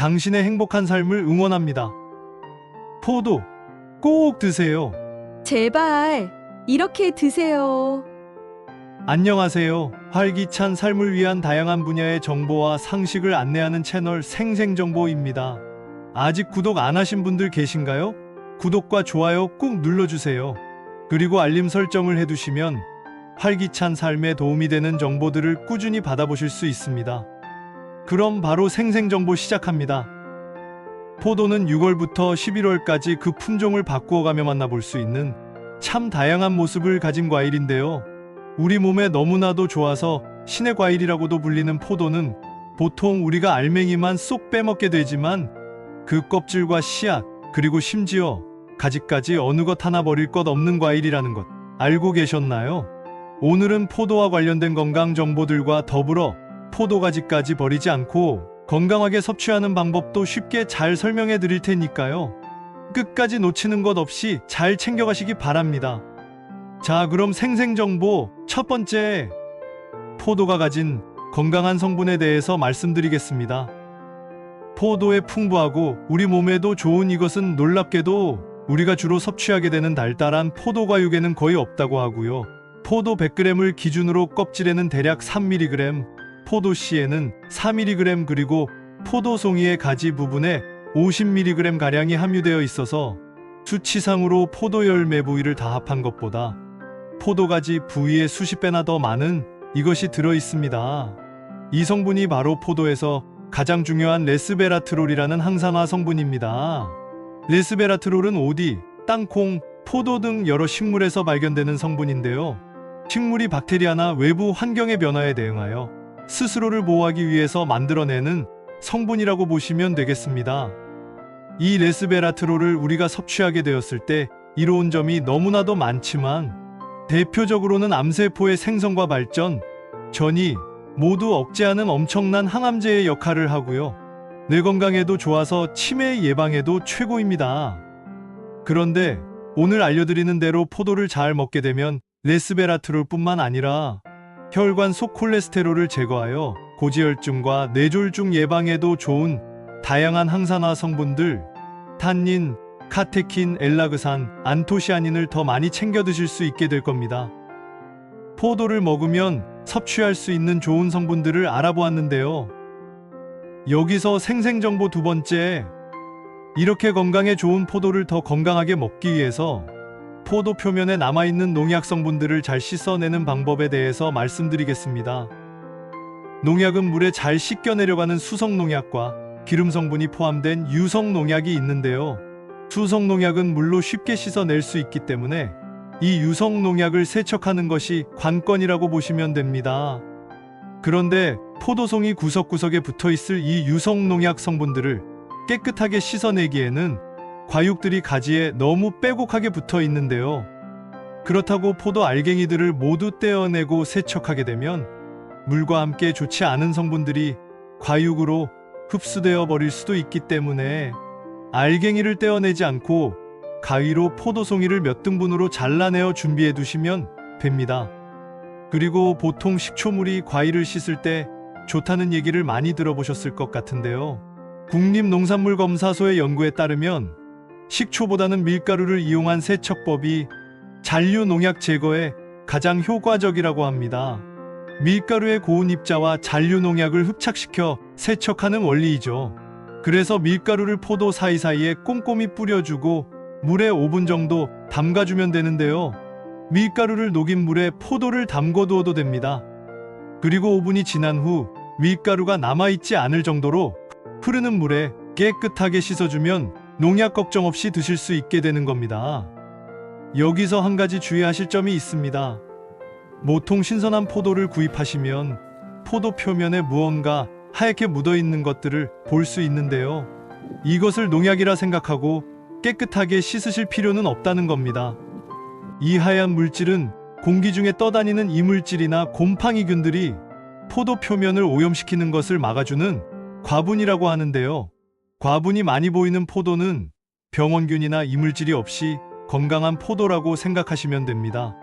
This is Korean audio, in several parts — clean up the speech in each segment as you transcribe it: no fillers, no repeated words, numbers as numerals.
당신의 행복한 삶을 응원합니다. 포도 꼭 드세요. 제발 이렇게 드세요. 안녕하세요. 활기찬 삶을 위한 다양한 분야의 정보와 상식을 안내하는 채널 생생정보입니다. 아직 구독 안 하신 분들 계신가요? 구독과 좋아요 꾹 눌러주세요. 그리고 알림 설정을 해두시면 활기찬 삶에 도움이 되는 정보들을 꾸준히 받아보실 수 있습니다. 그럼 바로 생생정보 시작합니다. 포도는 6월부터 11월까지 그 품종을 바꾸어가며 만나볼 수 있는 참 다양한 모습을 가진 과일인데요. 우리 몸에 너무나도 좋아서 신의 과일이라고도 불리는 포도는 보통 우리가 알맹이만 쏙 빼먹게 되지만 그 껍질과 씨앗 그리고 심지어 가지까지 어느 것 하나 버릴 것 없는 과일이라는 것 알고 계셨나요? 오늘은 포도와 관련된 건강 정보들과 더불어 포도 가지까지 버리지 않고 건강하게 섭취하는 방법도 쉽게 잘 설명해 드릴 테니까요. 끝까지 놓치는 것 없이 잘 챙겨가시기 바랍니다. 자, 그럼 생생정보 첫 번째, 포도가 가진 건강한 성분에 대해서 말씀드리겠습니다. 포도의 풍부하고 우리 몸에도 좋은 이것은 놀랍게도 우리가 주로 섭취하게 되는 달달한 포도과육에는 거의 없다고 하고요. 포도 100g을 기준으로 껍질에는 대략 3mg, 포도씨에는 4mg 그리고 포도송이의 가지 부분에 50mg가량이 함유되어 있어서 수치상으로 포도 열매 부위를 다 합한 것보다 포도가지 부위의 수십 배나 더 많은 이것이 들어있습니다. 이 성분이 바로 포도에서 가장 중요한 레스베라트롤이라는 항산화 성분입니다. 레스베라트롤은 오디, 땅콩, 포도 등 여러 식물에서 발견되는 성분인데요. 식물이 박테리아나 외부 환경의 변화에 대응하여 스스로를 보호하기 위해서 만들어내는 성분이라고 보시면 되겠습니다. 이 레스베라트롤을 우리가 섭취하게 되었을 때 이로운 점이 너무나도 많지만 대표적으로는 암세포의 생성과 발전, 전이 모두 억제하는 엄청난 항암제의 역할을 하고요. 뇌 건강에도 좋아서 치매 예방에도 최고입니다. 그런데 오늘 알려드리는 대로 포도를 잘 먹게 되면 레스베라트롤뿐만 아니라 혈관 속 콜레스테롤을 제거하여 고지혈증과 뇌졸중 예방에도 좋은 다양한 항산화 성분들, 탄닌, 카테킨, 엘라그산, 안토시아닌을 더 많이 챙겨 드실 수 있게 될 겁니다. 포도를 먹으면 섭취할 수 있는 좋은 성분들을 알아보았는데요. 여기서 생생정보 두 번째, 이렇게 건강에 좋은 포도를 더 건강하게 먹기 위해서 포도 표면에 남아있는 농약 성분들을 잘 씻어내는 방법에 대해서 말씀드리겠습니다. 농약은 물에 잘 씻겨내려가는 수성 농약과 기름 성분이 포함된 유성 농약이 있는데요. 수성 농약은 물로 쉽게 씻어낼 수 있기 때문에 이 유성 농약을 세척하는 것이 관건이라고 보시면 됩니다. 그런데 포도송이 구석구석에 붙어있을 이 유성 농약 성분들을 깨끗하게 씻어내기에는 과육들이 가지에 너무 빼곡하게 붙어 있는데요. 그렇다고 포도 알갱이들을 모두 떼어내고 세척하게 되면 물과 함께 좋지 않은 성분들이 과육으로 흡수되어 버릴 수도 있기 때문에 알갱이를 떼어내지 않고 가위로 포도송이를 몇 등분으로 잘라내어 준비해 두시면 됩니다. 그리고 보통 식초물이 과일을 씻을 때 좋다는 얘기를 많이 들어보셨을 것 같은데요. 국립농산물검사소의 연구에 따르면 식초보다는 밀가루를 이용한 세척법이 잔류 농약 제거에 가장 효과적이라고 합니다. 밀가루의 고운 입자와 잔류 농약을 흡착시켜 세척하는 원리이죠. 그래서 밀가루를 포도 사이사이에 꼼꼼히 뿌려주고 물에 5분 정도 담가주면 되는데요. 밀가루를 녹인 물에 포도를 담궈두어도 됩니다. 그리고 5분이 지난 후 밀가루가 남아있지 않을 정도로 흐르는 물에 깨끗하게 씻어주면 농약 걱정 없이 드실 수 있게 되는 겁니다. 여기서 한 가지 주의하실 점이 있습니다. 보통 신선한 포도를 구입하시면 포도 표면에 무언가 하얗게 묻어있는 것들을 볼 수 있는데요. 이것을 농약이라 생각하고 깨끗하게 씻으실 필요는 없다는 겁니다. 이 하얀 물질은 공기 중에 떠다니는 이물질이나 곰팡이균들이 포도 표면을 오염시키는 것을 막아주는 과분이라고 하는데요. 과분이 많이 보이는 포도는 병원균이나 이물질이 없이 건강한 포도라고 생각하시면 됩니다.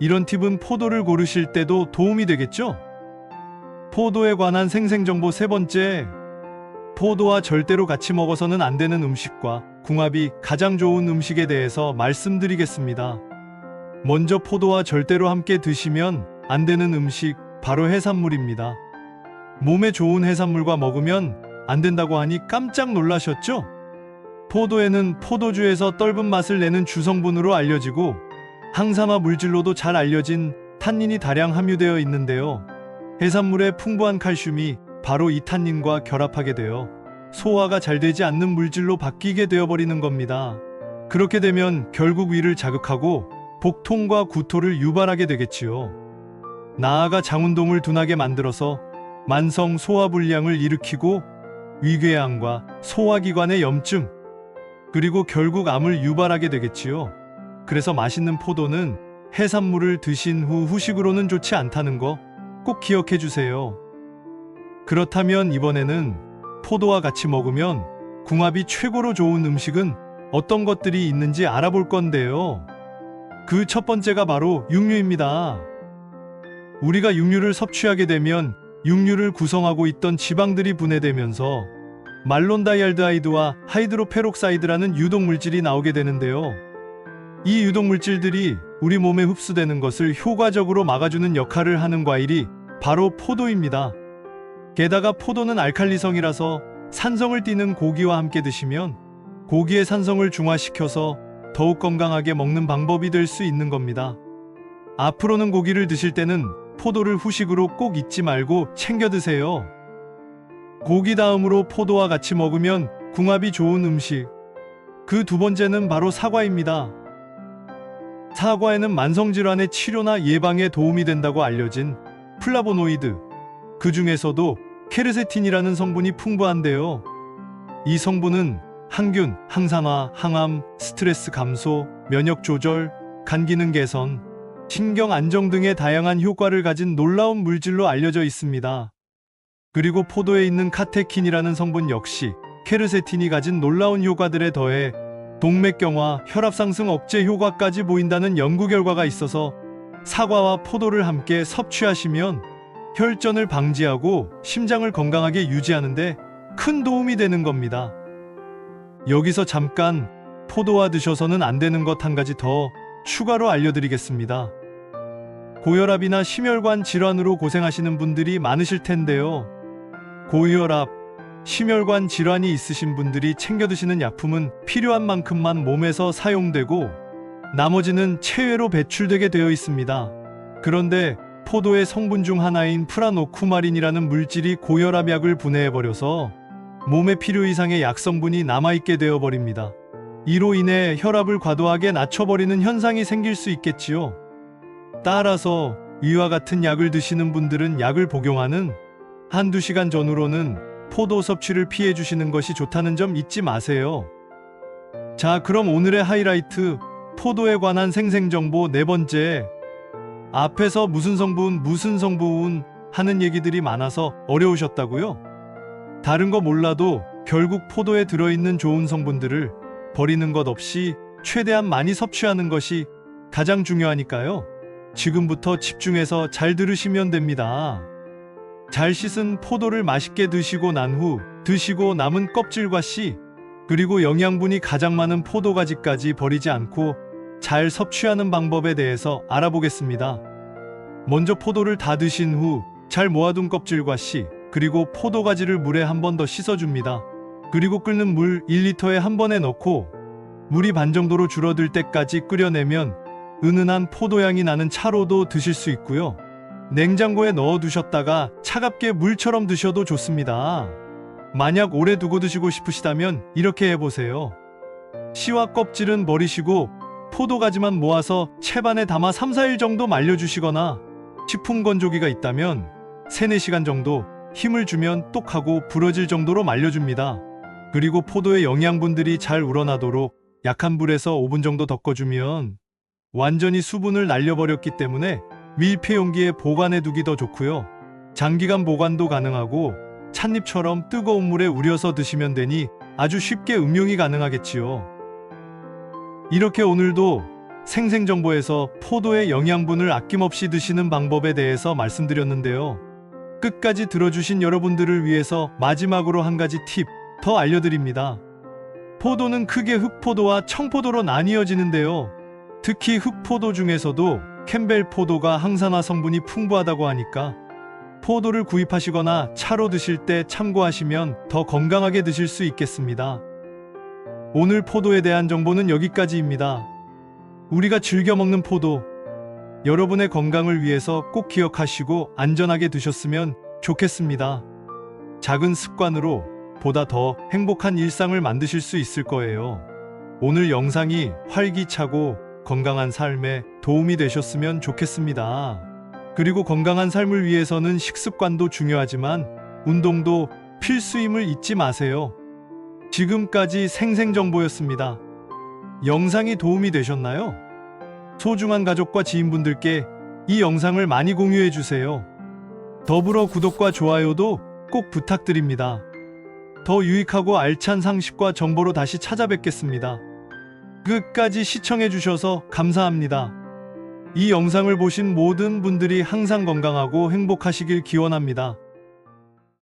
이런 팁은 포도를 고르실 때도 도움이 되겠죠? 포도에 관한 생생정보 세 번째, 포도와 절대로 같이 먹어서는 안 되는 음식과 궁합이 가장 좋은 음식에 대해서 말씀드리겠습니다. 먼저 포도와 절대로 함께 드시면 안 되는 음식, 바로 해산물입니다. 몸에 좋은 해산물과 먹으면 안 된다고 하니 깜짝 놀라셨죠? 포도에는 포도주에서 떫은 맛을 내는 주성분으로 알려지고 항산화 물질로도 잘 알려진 탄닌이 다량 함유되어 있는데요. 해산물의 풍부한 칼슘이 바로 이 탄닌과 결합하게 되어 소화가 잘 되지 않는 물질로 바뀌게 되어버리는 겁니다. 그렇게 되면 결국 위를 자극하고 복통과 구토를 유발하게 되겠지요. 나아가 장운동을 둔하게 만들어서 만성 소화불량을 일으키고 위궤양과 소화기관의 염증, 그리고 결국 암을 유발하게 되겠지요. 그래서 맛있는 포도는 해산물을 드신 후 후식으로는 좋지 않다는 거 꼭 기억해 주세요. 그렇다면 이번에는 포도와 같이 먹으면 궁합이 최고로 좋은 음식은 어떤 것들이 있는지 알아볼 건데요. 그 첫 번째가 바로 육류입니다. 우리가 육류를 섭취하게 되면 육류를 구성하고 있던 지방들이 분해되면서 말론다이알드하이드와 하이드로페록사이드라는 유독물질이 나오게 되는데요. 이 유독물질들이 우리 몸에 흡수되는 것을 효과적으로 막아주는 역할을 하는 과일이 바로 포도입니다. 게다가 포도는 알칼리성이라서 산성을 띠는 고기와 함께 드시면 고기의 산성을 중화시켜서 더욱 건강하게 먹는 방법이 될 수 있는 겁니다. 앞으로는 고기를 드실 때는 포도를 후식으로 꼭 잊지 말고 챙겨 드세요. 고기 다음으로 포도와 같이 먹으면 궁합이 좋은 음식. 그 두 번째는 바로 사과입니다. 사과에는 만성질환의 치료나 예방에 도움이 된다고 알려진 플라보노이드, 그 중에서도 케르세틴이라는 성분이 풍부한데요. 이 성분은 항균, 항산화, 항암, 스트레스 감소, 면역 조절, 간 기능 개선, 신경 안정 등의 다양한 효과를 가진 놀라운 물질로 알려져 있습니다. 그리고 포도에 있는 카테킨이라는 성분 역시 케르세틴이 가진 놀라운 효과들에 더해 동맥경화, 혈압 상승 억제 효과까지 보인다는 연구 결과가 있어서 사과와 포도를 함께 섭취하시면 혈전을 방지하고 심장을 건강하게 유지하는데 큰 도움이 되는 겁니다. 여기서 잠깐 포도와 드셔서는 안 되는 것 한 가지 더 추가로 알려드리겠습니다. 고혈압이나 심혈관 질환으로 고생하시는 분들이 많으실 텐데요. 고혈압, 심혈관 질환이 있으신 분들이 챙겨 드시는 약품은 필요한 만큼만 몸에서 사용되고 나머지는 체외로 배출되게 되어 있습니다. 그런데 포도의 성분 중 하나인 프라노쿠마린이라는 물질이 고혈압 약을 분해해버려서 몸에 필요 이상의 약성분이 남아있게 되어버립니다. 이로 인해 혈압을 과도하게 낮춰버리는 현상이 생길 수 있겠지요. 따라서 이와 같은 약을 드시는 분들은 약을 복용하는 한두 시간 전후로는 포도 섭취를 피해 주시는 것이 좋다는 점 잊지 마세요. 자, 그럼 오늘의 하이라이트, 포도에 관한 생생정보 네 번째. 앞에서 무슨 성분 하는 얘기들이 많아서 어려우셨다고요? 다른 거 몰라도 결국 포도에 들어있는 좋은 성분들을 버리는 것 없이 최대한 많이 섭취하는 것이 가장 중요하니까요. 지금부터 집중해서 잘 들으시면 됩니다. 잘 씻은 포도를 맛있게 드시고 난 후 드시고 남은 껍질과 씨, 그리고 영양분이 가장 많은 포도가지까지 버리지 않고 잘 섭취하는 방법에 대해서 알아보겠습니다. 먼저 포도를 다 드신 후 잘 모아둔 껍질과 씨, 그리고 포도가지를 물에 한 번 더 씻어줍니다. 그리고 끓는 물 1리터에 한 번에 넣고 물이 반 정도로 줄어들 때까지 끓여내면 은은한 포도향이 나는 차로도 드실 수 있고요. 냉장고에 넣어두셨다가 차갑게 물처럼 드셔도 좋습니다. 만약 오래 두고 드시고 싶으시다면 이렇게 해보세요. 씨와 껍질은 버리시고 포도가지만 모아서 채반에 담아 3-4일 정도 말려주시거나 식품 건조기가 있다면 3-4시간 정도 힘을 주면 똑하고 부러질 정도로 말려줍니다. 그리고 포도의 영양분들이 잘 우러나도록 약한 불에서 5분 정도 덮어주면 완전히 수분을 날려버렸기 때문에 밀폐 용기에 보관해 두기 더 좋고요. 장기간 보관도 가능하고 찻잎처럼 뜨거운 물에 우려서 드시면 되니 아주 쉽게 음용이 가능하겠지요. 이렇게 오늘도 생생정보에서 포도의 영양분을 아낌없이 드시는 방법에 대해서 말씀드렸는데요. 끝까지 들어주신 여러분들을 위해서 마지막으로 한 가지 팁 더 알려드립니다. 포도는 크게 흑포도와 청포도로 나뉘어지는데요. 특히 흑포도 중에서도 캠벨 포도가 항산화 성분이 풍부하다고 하니까 포도를 구입하시거나 차로 드실 때 참고하시면 더 건강하게 드실 수 있겠습니다. 오늘 포도에 대한 정보는 여기까지입니다. 우리가 즐겨 먹는 포도, 여러분의 건강을 위해서 꼭 기억하시고 안전하게 드셨으면 좋겠습니다. 작은 습관으로 보다 더 행복한 일상을 만드실 수 있을 거예요. 오늘 영상이 활기차고 건강한 삶에 도움이 되셨으면 좋겠습니다. 그리고 건강한 삶을 위해서는 식습관도 중요하지만 운동도 필수임을 잊지 마세요. 지금까지 생생정보였습니다. 영상이 도움이 되셨나요? 소중한 가족과 지인분들께 이 영상을 많이 공유해 주세요. 더불어 구독과 좋아요도 꼭 부탁드립니다. 더 유익하고 알찬 상식과 정보로 다시 찾아뵙겠습니다. 끝까지 시청해 주셔서 감사합니다. 이 영상을 보신 모든 분들이 항상 건강하고 행복하시길 기원합니다.